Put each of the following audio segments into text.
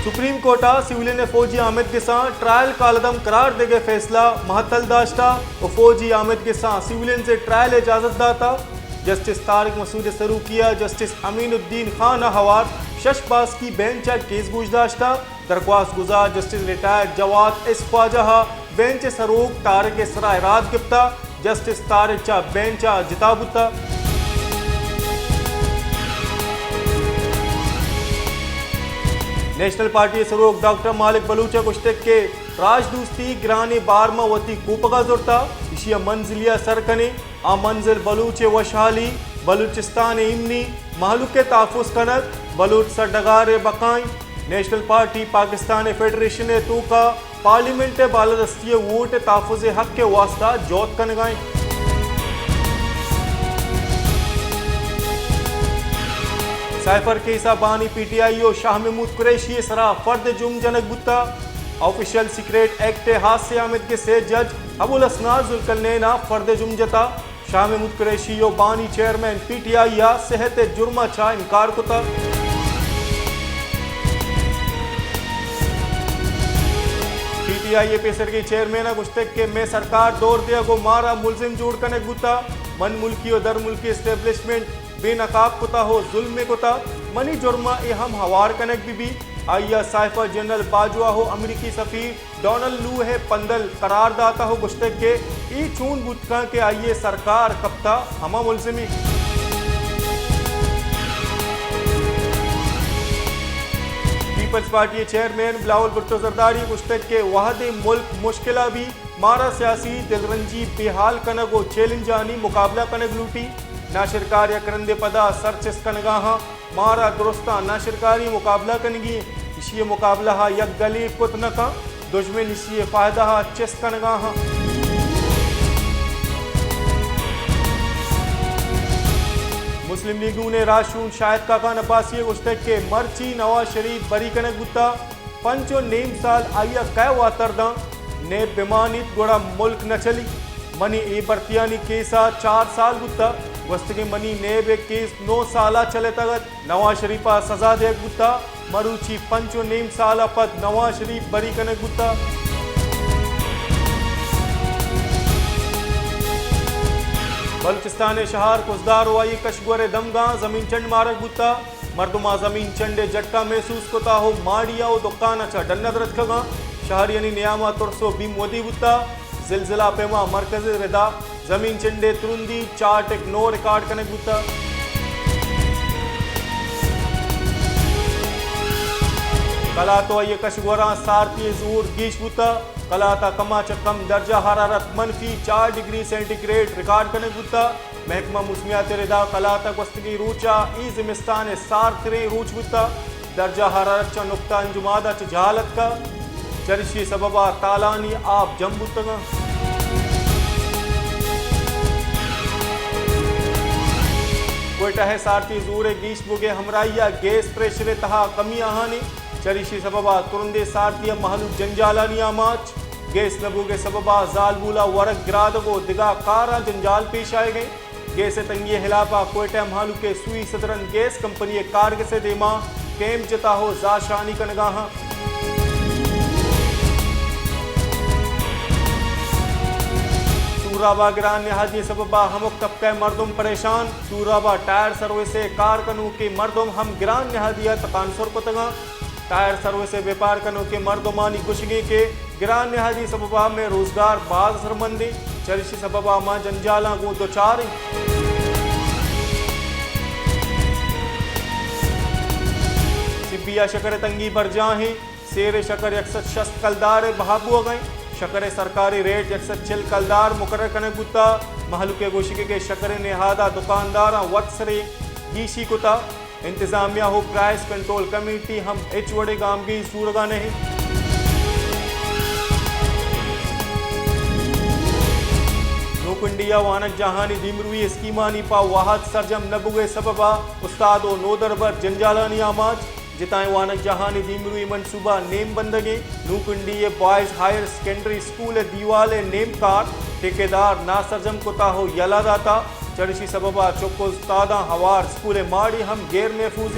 Supreme Carta civilian फौजी आमिद के साथ ट्रायल कालदम करार देगे फैसला महतल दाश्ता और फौजी आमिद के साथ सिविलियन से ट्रायल इजाजत दाता। जस्टिस तारिक मसूद सरूकिया, जस्टिस अमीनुद्दीन खान हवार शशबाज की बेंच केस गुजदाश्ता। दरख्वास्त गुजार justice retired Jawad S Khawaja bench सरूक तारिक सराय रात गिफ्ता। जस्टिस तारिक चा बेंच जिताबुता। नेशनल पार्टी सरूक डॉक्टर मालिक बलूच गुश्तक के राजदूस्ती ग्रानी बारमा वती कूपगा जुरता। इशिया मंजिलिया सरकने आ मंजिल बलूच वशाली बलूचिस्तान इमनी महलुक तहफ़ुज़ कनक बलूच सरडगार बकाई। नेशनल पार्टी पाकिस्तान फेडरेशन तूका पार्लियामेंट बालदस्ती वोट तहफ़ुज़ हक के वास्ता जोत कनगाई। साइफर केसा बानी PTI शाह महमूद कुरैशी सरा फर्द जुम जनक बुता। ऑफिशियल सीक्रेट एक्ट हादसे आमिद के से जज अबुल असनार जुल्करनैना फर्द जुम जता। शाह महमूद कुरैशी बानी चेयरमैन PTI या सेहत जुर्मा छा इनकार कुता। PTI पेसर की चेयरमैन गुश्तक के में सरकार दौर दिया गो मारा मुलजिम जोड़ कनक बुता। मन मुल्की और दर मुल्की एस्टेब्लिशमेंट बेनकाब कुता हो जुल्म कुता मनी जुर्मा हम हवार कनक भी आइया साइफर जनरल बाजवा हो अमरीकी सफीर डोनाल्ड लू है पंदल करार दाता हो गुश्तक के ई चून बुटका के आइए सरकार कप्ता हमा मुलजिमी। Peoples party chairman Bilawal Bhutto Zardari गुश्तक के वहदे मुल्क मुश्किला भी मारा सियासी दिलरंजी बेहाल कनक व चैलेंजानी मुकाबला कनक लूटी। नाशिरकारी करंदे पदा सरचिस कनगाहा मारा दुरुस्ता नाशिरकारी मुकाबला कनगी। इसी मुकाबला यक गली कुतनका दुश्मन इसी फायदा चिस कनगाहा। मुस्लिम लीगों ने राशून शायद काका नबासी गुश्तक के मर्ची नवाज शरीफ बरी कनक गुत्ता। पंचो नेम साल आइया कै वातरदा ने बेमानित गोड़ा मुल्क न चली मनी ए बर्तियानी केसा 4 साल गुत्ता। वस्तगी मनी नेब केस 9 साला चले तगत नवाज शरीफा सजा दे गुत्ता। मरूची पंचो नेम साला पद नवाज शरीफ बरी कनक गुत्ता। बलूचिस्तान शहर कुजदार वाई कशगोरे दमगा जमीन चंड मारक गुत्ता। मर्दुमा जमीन चंडे जट्टा महसूस कोता हो माड़िया हो दुकान अच्छा डन्नद रखगा। शहर यानी नियामा तुरसो बीम वदी गुत्ता। जिलजिला पेमा मरकज रिदा जमीन चंडे तुरुंदी 4 टेक नो रिकॉर्ड कनक गुत्ता। कला तो ये कशगोरा सारती जोर गीश गुत्ता। कला ता कमा चकम दर्जा हरारत -4 डिग्री सेंटीग्रेड रिकॉर्ड कनक गुत्ता। महकमा मुस्मियात रिदा कला तक वस्तगी रूचा ई जिमिस्तान सारतरे रूच गुत्ता। दर्जा हरारत चा नुक्ता अंजुमादा च जहालत का चरशी सबबा तालानी आप जम्बुतगा। कोयटा है सारती जोर गीश बुगे हमराइया गैस प्रेशर तहा कमी आहानी चरिशी सबबा तुरंदे सारतिया महलू जंजालानी आमाच। गैस नबूगे सबबा जालबूला वरक गिरादगो दिगा कारा जंजाल पेश आए गए। गैस तंगी हिलापा कोयटा महलू के सुई सदरन गैस कंपनी कारग से देमा कैम जता हो जाशानी कनगाहा। सूराबा गिरान निहाजी सबबा हम कपके मर्दुम परेशान। सूराबा टायर सर्विस कार कनू के मर्दुम हम गिरान निहादिया तकानसुर को तगा। टायर सर्विस व्यापार कनू के मर्दुमानी कुशगी के गिरान निहाजी सबबा में रोजगार बाज सरमंदी चरिशी सबबा मां जंजाला गो दोचार। सिबिया शकर तंगी बरजाही शेर शकर 160 कलदार बहाबू गए। शकर सरकारी रेट 106 कलदार मुकर्रर कनक गुत्ता। महलू के गोशिके के शकर नेहादा दुकानदार वत्सरे गीशी कुता। इंतजामिया हो प्राइस कंट्रोल कमेटी हम एच वड़े गाम की सूरगा नहीं। नूकुंडिया वानक जहानी दिमरुई स्कीमानी पा वाहद सरजम नबुगे सबबा उस्तादो नोदरबर जंजालानी आमाज। जिताएं वानक जहानी दीमरुई मनसूबा नेम बंदगी। नूकुंडी बॉयज हायर सेकेंडरी स्कूल दीवाले नेम कार ठेकेदार ना सरजम कोता हो यला दाता। चरशी सबबा चौको उस्तादा हवार स्कूल माड़ी हम गैर महफूज।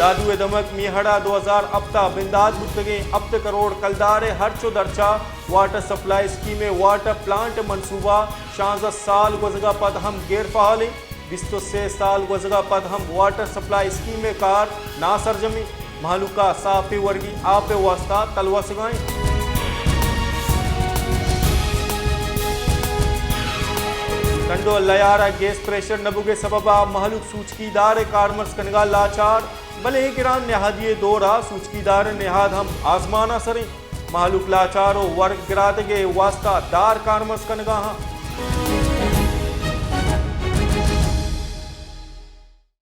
दादू दमक मीहड़ा 2000 अफ्ता बिंदाद बुतगे अफ्त करोड़ कलदारे हरचो दर्चा water supply scheme water plant मंसूबा 16 साल गुजगा पद हम गैर फाल 23 साल गुजगा पद हम वाटर सप्लाई स्कीम कार ना सरजमी मालूका साफे वर्गी आप वास्ता तलवा सगाएं। कंडो लयारा गैस प्रेशर नबुगे सबबा महलूक सूचकीदार कारमर्स कनगा लाचार भले गिरान नेहादिए दौरा सूचकीदार नेहाद हम आजमाना सरें महलूक लाचारो वर्ग गिरादगे वास्ता दार कारमर्स कनगा हाँ